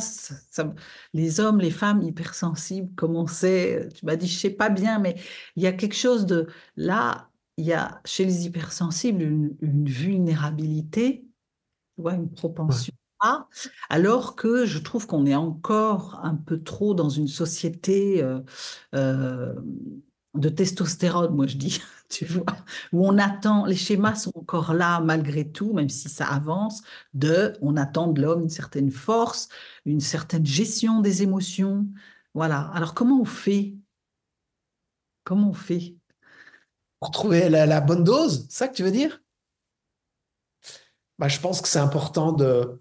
les hommes, les femmes hypersensibles, comme on sait, tu m'as dit, je sais pas bien, mais il y a quelque chose de... Là, il y a chez les hypersensibles une vulnérabilité, tu vois, une Ouais. propension à, alors que je trouve qu'on est encore un peu trop dans une société euh, de testostérone, moi je dis, tu vois, où on attend, les schémas sont encore là malgré tout, même si ça avance, on attend de l'homme une certaine force, une certaine gestion des émotions. Voilà. Alors comment on fait? Comment on fait? Pour trouver la bonne dose, c'est ça que tu veux dire? Bah, je pense que c'est important de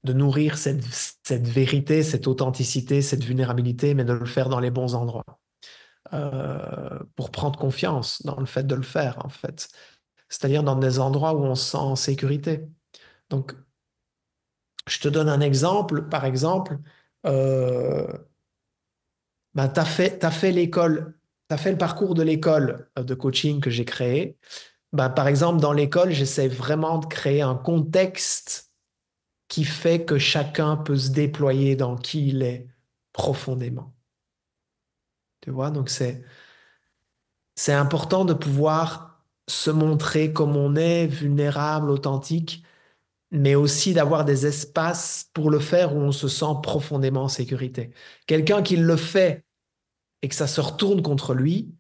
nourrir cette vérité, cette authenticité, cette vulnérabilité, mais de le faire dans les bons endroits. Pour prendre confiance dans le fait de le faire, en fait. C'est-à-dire dans des endroits où on se sent en sécurité. Donc, je te donne un exemple. Par exemple, euh, ben, t'as fait l'école, tu as fait le parcours de l'école de coaching que j'ai créé. Ben, par exemple, dans l'école, j'essaie vraiment de créer un contexte qui fait que chacun peut se déployer dans qui il est profondément. Tu vois, donc c'est important de pouvoir se montrer comme on est, vulnérable, authentique, mais aussi d'avoir des espaces pour le faire où on se sent profondément en sécurité. Quelqu'un qui le fait et que ça se retourne contre lui,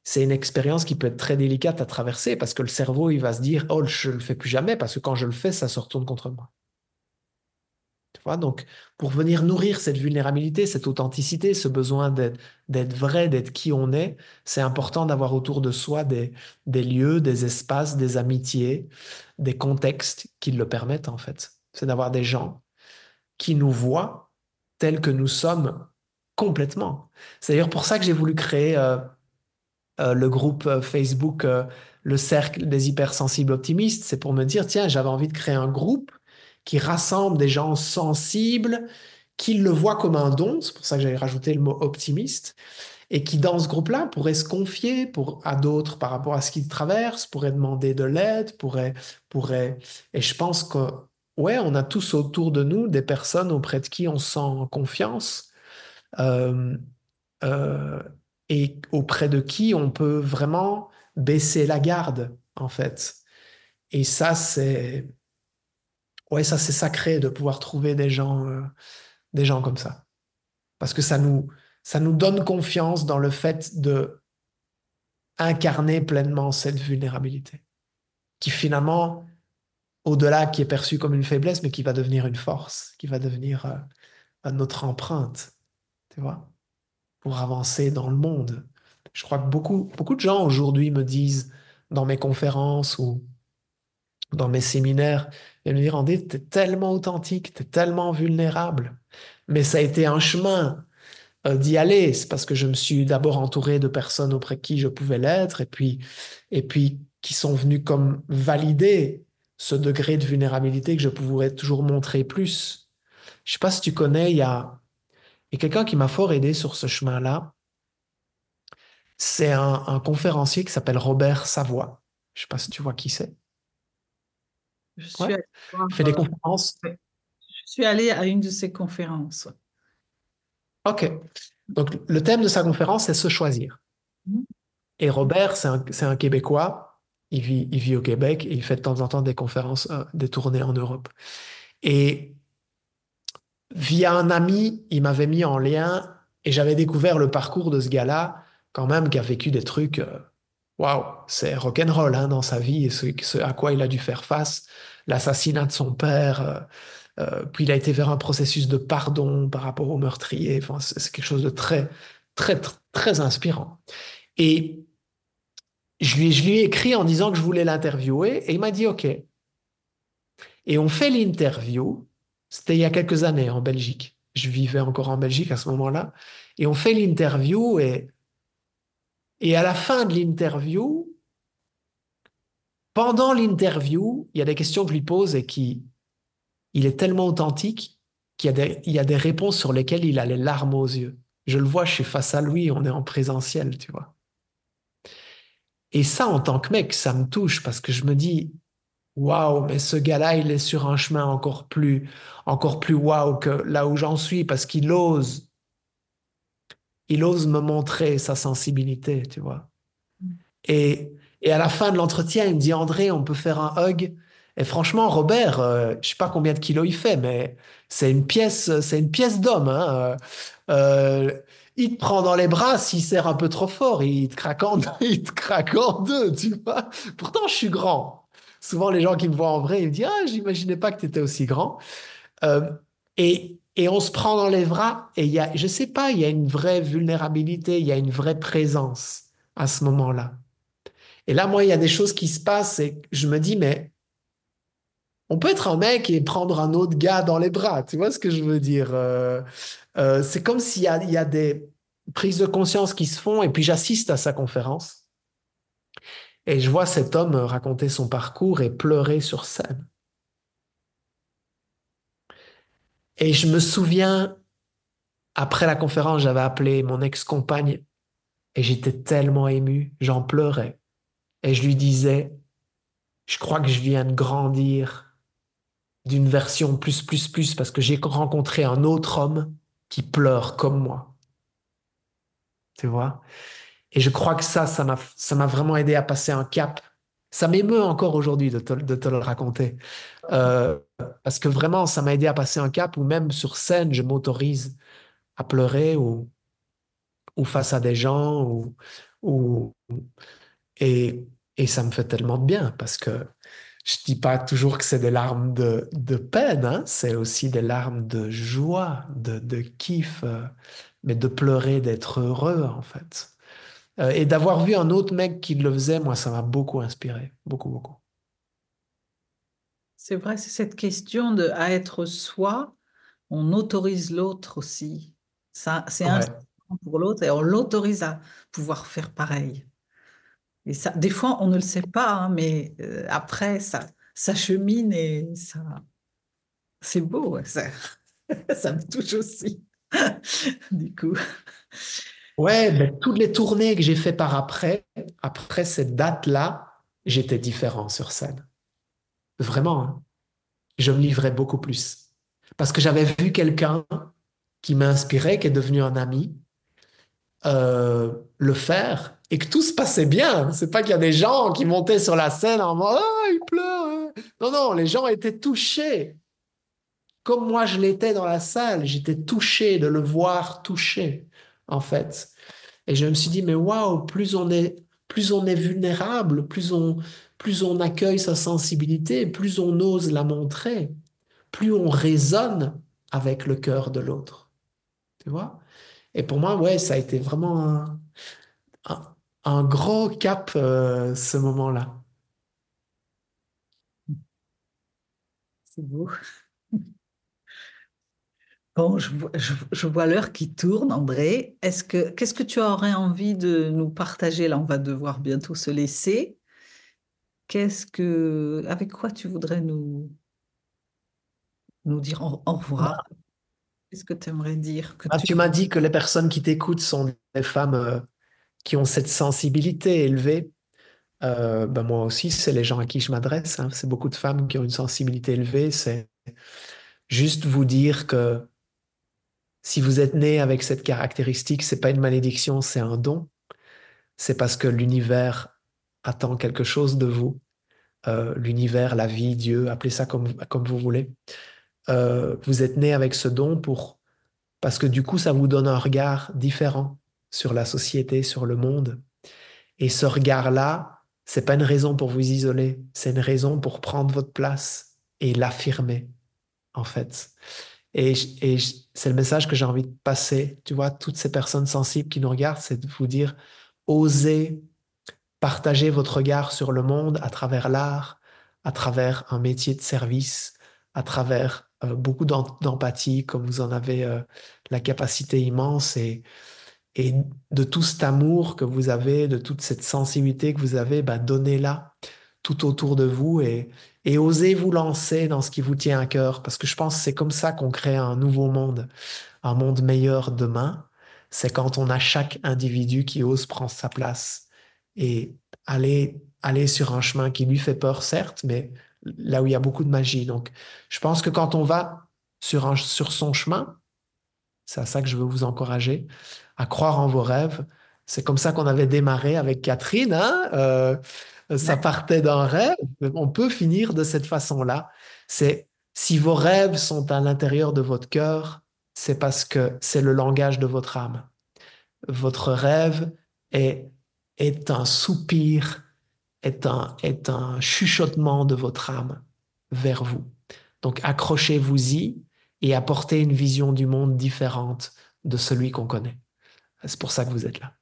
c'est une expérience qui peut être très délicate à traverser parce que le cerveau, il va se dire, oh, je le fais plus jamais parce que quand je le fais, ça se retourne contre moi. Tu vois, donc, pour venir nourrir cette vulnérabilité, cette authenticité, ce besoin d'être vrai, d'être qui on est, c'est important d'avoir autour de soi des lieux, des espaces, des amitiés, des contextes qui le permettent, en fait. C'est d'avoir des gens qui nous voient tels que nous sommes complètement. C'est d'ailleurs pour ça que j'ai voulu créer le groupe Facebook, le cercle des hypersensibles optimistes. C'est pour me dire, tiens, j'avais envie de créer un groupe qui rassemble des gens sensibles, qui le voient comme un don, c'est pour ça que j'avais rajouté le mot optimiste, et qui, dans ce groupe-là, pourraient se confier à d'autres par rapport à ce qu'ils traversent, pourraient demander de l'aide, pourraient... Et je pense que, ouais, on a tous autour de nous des personnes auprès de qui on sent confiance, euh, euh, et auprès de qui on peut vraiment baisser la garde, en fait. Et ça, ouais, ça, c'est sacré de pouvoir trouver des gens comme ça. Parce que ça nous donne confiance dans le fait de incarner pleinement cette vulnérabilité, qui finalement, au-delà, qui est perçue comme une faiblesse, mais qui va devenir une force, qui va devenir notre empreinte, tu vois, pour avancer dans le monde. Je crois que beaucoup de gens aujourd'hui me disent dans mes conférences ou dans mes séminaires, ils me disent, Randy, t'es tellement authentique, t'es tellement vulnérable. Mais ça a été un chemin d'y aller. C'est parce que je me suis d'abord entouré de personnes auprès de qui je pouvais l'être et puis qui sont venues comme valider ce degré de vulnérabilité que je pourrais toujours montrer plus. Je sais pas si tu connais, il y a quelqu'un qui m'a fort aidé sur ce chemin-là. C'est un conférencier qui s'appelle Robert Savoie. Je sais pas si tu vois qui c'est. Je Ouais. suis allée voir, Il fait des conférences. ouais, je suis allée à une de ses conférences. OK. Donc, le thème de sa conférence, c'est se choisir. Mhm. Et Robert, c'est un Québécois. Il vit au Québec et il fait de temps en temps des conférences, des tournées en Europe. Et via un ami, il m'avait mis en lien et j'avais découvert le parcours de ce gars-là, quand même, qui a vécu des trucs, waouh, c'est rock'n'roll hein, dans sa vie, et ce à quoi il a dû faire face, l'assassinat de son père, puis il a été vers un processus de pardon par rapport au meurtrier. Enfin, c'est quelque chose de très, très, très inspirant. Et je lui ai écrit en disant que je voulais l'interviewer et il m'a dit OK. Et on fait l'interview. C'était il y a quelques années en Belgique. Je vivais encore en Belgique à ce moment-là. Et on fait l'interview et à la fin de l'interview, pendant l'interview, il y a des questions que je lui pose et il est tellement authentique qu'il y a des réponses sur lesquelles il a les larmes aux yeux. Je le vois, je suis face à lui, on est en présentiel, tu vois. Et ça, en tant que mec, ça me touche parce que je me dis, waouh, mais ce gars-là, il est sur un chemin encore plus waouh que là où j'en suis parce qu'il ose me montrer sa sensibilité, tu vois. Et, et à la fin de l'entretien, il me dit, André, on peut faire un hug. Et franchement, Robert, je sais pas combien de kilos il fait, mais c'est une pièce d'homme, hein. Il te prend dans les bras, s'il serre un peu trop fort, il te craque en, il te craque en deux, tu vois. Pourtant, je suis grand. Souvent, les gens qui me voient en vrai, ils me disent, ah, j'imaginais pas que tu étais aussi grand. Euh, et on se prend dans les bras, et je sais pas, il y a une vraie vulnérabilité, il y a une vraie présence à ce moment-là. Et là, moi, il y a des choses qui se passent et je me dis, mais on peut être un mec et prendre un autre gars dans les bras. Tu vois ce que je veux dire? C'est comme s'il y a des prises de conscience qui se font et puis j'assiste à sa conférence et je vois cet homme raconter son parcours et pleurer sur scène. Et je me souviens, après la conférence, j'avais appelé mon ex-compagne et j'étais tellement ému, j'en pleurais. Et je lui disais, je crois que je viens de grandir d'une version plus, plus, plus, parce que j'ai rencontré un autre homme qui pleure comme moi, tu vois. Et je crois que ça m'a vraiment aidé à passer un cap. Ça m'émeut encore aujourd'hui de te le raconter. Euh, Parce que vraiment, ça m'a aidé à passer un cap où même sur scène, je m'autorise à pleurer ou face à des gens ou, et, et ça me fait tellement de bien parce que je dis pas toujours que c'est des larmes de peine, hein, c'est aussi des larmes de joie, de kiff, mais de pleurer, d'être heureux, en fait. Et d'avoir vu un autre mec qui le faisait, moi, ça m'a beaucoup inspiré. Beaucoup, beaucoup. C'est vrai, c'est cette question de à être soi, on autorise l'autre aussi. Ça, c'est un Ouais. pour l'autre et on l'autorise à pouvoir faire pareil. Et ça, des fois, on ne le sait pas, hein, mais après, ça chemine et ça, c'est beau, ouais, ça, ça me touche aussi, du coup. Ouais, ben, toutes les tournées que j'ai fait par après cette date-là, j'étais différent sur scène. Vraiment, hein. Je me livrais beaucoup plus. Parce que j'avais vu quelqu'un qui m'inspirait, qui est devenu un ami, le faire et que tout se passait bien. C'est pas qu'il y a des gens qui montaient sur la scène en mode ah, il pleure, hein. Non, non, les gens étaient touchés. Comme moi, je l'étais dans la salle. J'étais touché de le voir touché, en fait. Et je me suis dit, mais waouh, plus on est vulnérable, plus on accueille sa sensibilité, plus on ose la montrer, plus on résonne avec le cœur de l'autre. Tu vois? Et pour moi, ouais, ça a été vraiment un, un gros cap, ce moment-là. C'est beau. Bon, je vois l'heure qui tourne, André. Qu'est-ce que tu aurais envie de nous partager? Là, on va devoir bientôt se laisser. Avec quoi tu voudrais nous dire au revoir? Qu'est-ce que tu aimerais dire que Ah, tu... tu m'as dit que les personnes qui t'écoutent sont des femmes, qui ont cette sensibilité élevée. Ben moi aussi, c'est les gens à qui je m'adresse, hein. C'est beaucoup de femmes qui ont une sensibilité élevée. C'est juste vous dire que si vous êtes né avec cette caractéristique, c'est pas une malédiction, c'est un don. C'est parce que l'univers attend quelque chose de vous. L'univers, la vie, Dieu, appelez ça comme vous voulez. Vous êtes né avec ce don parce que du coup, ça vous donne un regard différent sur la société, sur le monde. Et ce regard-là, c'est pas une raison pour vous isoler, c'est une raison pour prendre votre place et l'affirmer, en fait. C'est le message que j'ai envie de passer, tu vois, toutes ces personnes sensibles qui nous regardent, c'est de vous dire, osez partager votre regard sur le monde à travers l'art, à travers un métier de service, à travers beaucoup d'empathie, comme vous en avez la capacité immense et de tout cet amour que vous avez, de toute cette sensibilité que vous avez, ben donnez-la tout autour de vous et osez vous lancer dans ce qui vous tient à cœur, parce que je pense que c'est comme ça qu'on crée un monde meilleur demain. C'est quand on a chaque individu qui ose prendre sa place et aller sur un chemin qui lui fait peur, certes, mais là où il y a beaucoup de magie. Donc, je pense que quand on va sur son chemin, c'est à ça que je veux vous encourager, à croire en vos rêves. C'est comme ça qu'on avait démarré avec Catherine, hein? Ça Ouais. partait d'un rêve. On peut finir de cette façon-là. C'est si vos rêves sont à l'intérieur de votre cœur, c'est parce que c'est le langage de votre âme. Votre rêve est, est un soupir, est un chuchotement de votre âme vers vous. Donc accrochez-vous-y et apportez une vision du monde différente de celui qu'on connaît. C'est pour ça que vous êtes là.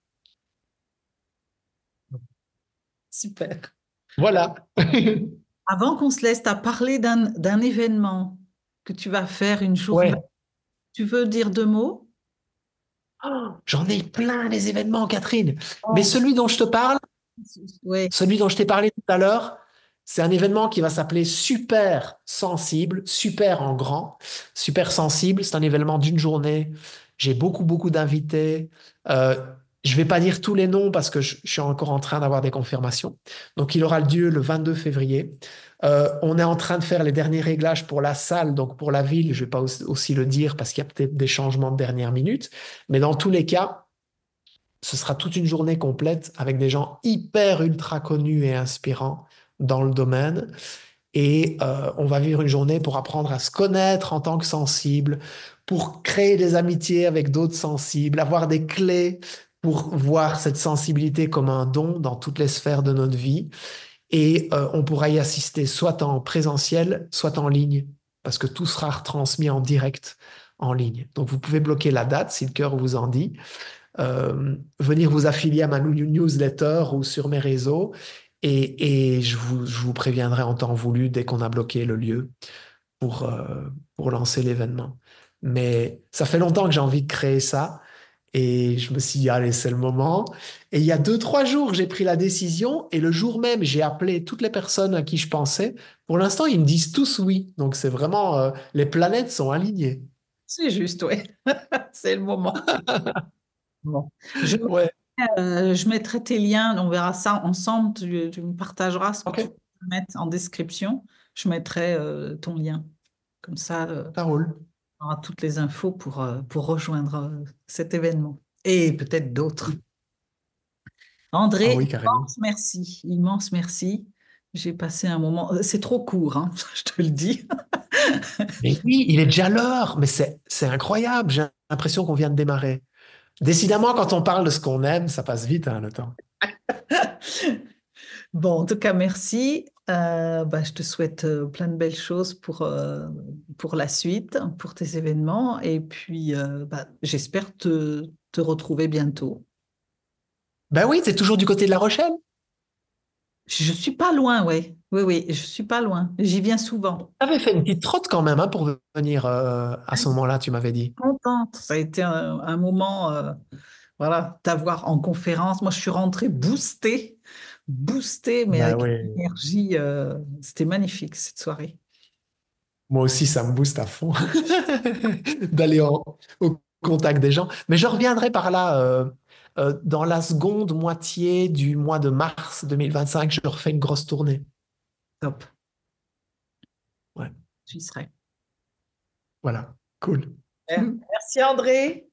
Super. Voilà. Avant qu'on se laisse, tu as parlé d'un événement que tu vas faire une journée. Ouais. Tu veux dire deux mots? Oh, j'en ai plein les événements, Catherine. Mais Oh, celui dont je te parle, oui. celui dont je t'ai parlé tout à l'heure, c'est un événement qui va s'appeler Super Sensible, super en grand, super sensible. C'est un événement d'une journée. J'ai beaucoup d'invités. Euh, je vais pas dire tous les noms parce que je suis encore en train d'avoir des confirmations. Donc, il aura lieu le 22 février. On est en train de faire les derniers réglages pour la salle, donc pour la ville. Je vais pas aussi le dire parce qu'il y a peut-être des changements de dernière minute. Mais dans tous les cas, ce sera toute une journée complète avec des gens hyper ultra connus et inspirants dans le domaine. Et on va vivre une journée pour apprendre à se connaître en tant que sensible, pour créer des amitiés avec d'autres sensibles, avoir des clés pour voir cette sensibilité comme un don dans toutes les sphères de notre vie. Et on pourra y assister soit en présentiel, soit en ligne, parce que tout sera retransmis en direct en ligne. Donc vous pouvez bloquer la date si le cœur vous en dit, venir vous affilier à ma newsletter ou sur mes réseaux. Et je vous préviendrai en temps voulu dès qu'on a bloqué le lieu pour, euh, pour lancer l'événement. Mais ça fait longtemps que j'ai envie de créer ça. Et je me suis dit, allez, c'est le moment. Et il y a 2, 3 jours, j'ai pris la décision. Et le jour même, j'ai appelé toutes les personnes à qui je pensais. Pour l'instant, ils me disent tous oui. Donc c'est vraiment, les planètes sont alignées. C'est juste, oui. C'est le moment. Bon. Je, Ouais, je mettrai tes liens, on verra ça ensemble. Tu me partageras ce que tu ok, veux mettre en description. Je mettrai ton lien. Comme ça, ça roule. on aura toutes les infos pour rejoindre cet événement. Et peut-être d'autres. Ah André, oui, carrément. immense merci. Immense merci. J'ai passé un moment. C'est trop court, hein, je te le dis. Mais oui, il est déjà l'heure, mais c'est incroyable. J'ai l'impression qu'on vient de démarrer. Décidément, quand on parle de ce qu'on aime, ça passe vite, hein, le temps. Bon, en tout cas, merci. Bah, je te souhaite plein de belles choses pour la suite, pour tes événements. Et puis, bah, j'espère te retrouver bientôt. Ben oui, c'est toujours du côté de La Rochelle. Je suis pas loin, ouais. Oui, oui, je suis pas loin. J'y viens souvent. Tu avais fait une petite trotte quand même hein, pour venir à ce moment-là, tu m'avais dit. Contente. Ça a été un moment, voilà, t'avoir en conférence. Moi, je suis rentrée boostée, boostée, mais Ben avec une oui. énergie. C'était magnifique cette soirée. Moi aussi, ça me booste à fond d'aller au contact des gens. Mais je reviendrai par là Dans la seconde moitié du mois de mars 2025, je refais une grosse tournée. Top. Ouais. J'y serai. Voilà, cool. Merci André.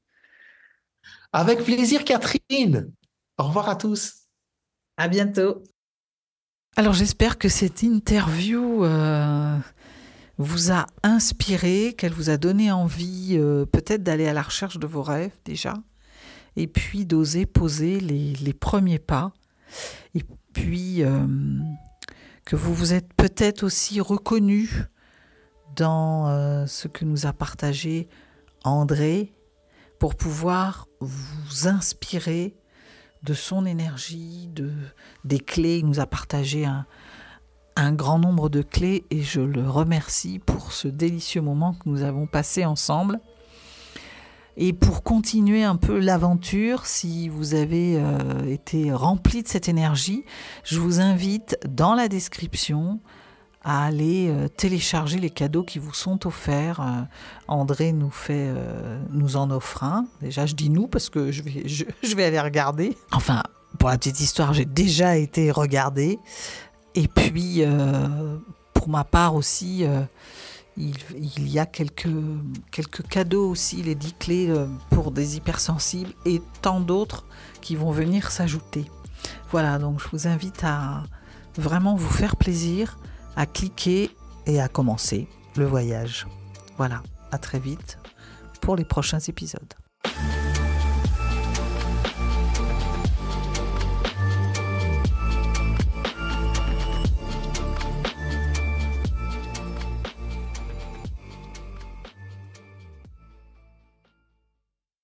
Avec plaisir, Catherine. Au revoir à tous. À bientôt. Alors j'espère que cette interview vous a inspiré, qu'elle vous a donné envie peut-être d'aller à la recherche de vos rêves déjà, et puis d'oser poser les premiers pas, et puis que vous vous êtes peut-être aussi reconnu dans ce que nous a partagé André, pour pouvoir vous inspirer de son énergie, des clés. Il nous a partagé un grand nombre de clés et je le remercie pour ce délicieux moment que nous avons passé ensemble. Et pour continuer un peu l'aventure, si vous avez été rempli de cette énergie, je vous invite dans la description à aller télécharger les cadeaux qui vous sont offerts. André nous en offre un. Déjà, je dis nous parce que je vais aller regarder. Enfin, pour la petite histoire, j'ai déjà été regarder. Et puis, pour ma part aussi, il y a quelques cadeaux aussi, les 10 clés pour des hypersensibles et tant d'autres qui vont venir s'ajouter. Voilà, donc je vous invite à vraiment vous faire plaisir, à cliquer et à commencer le voyage. Voilà, à très vite pour les prochains épisodes.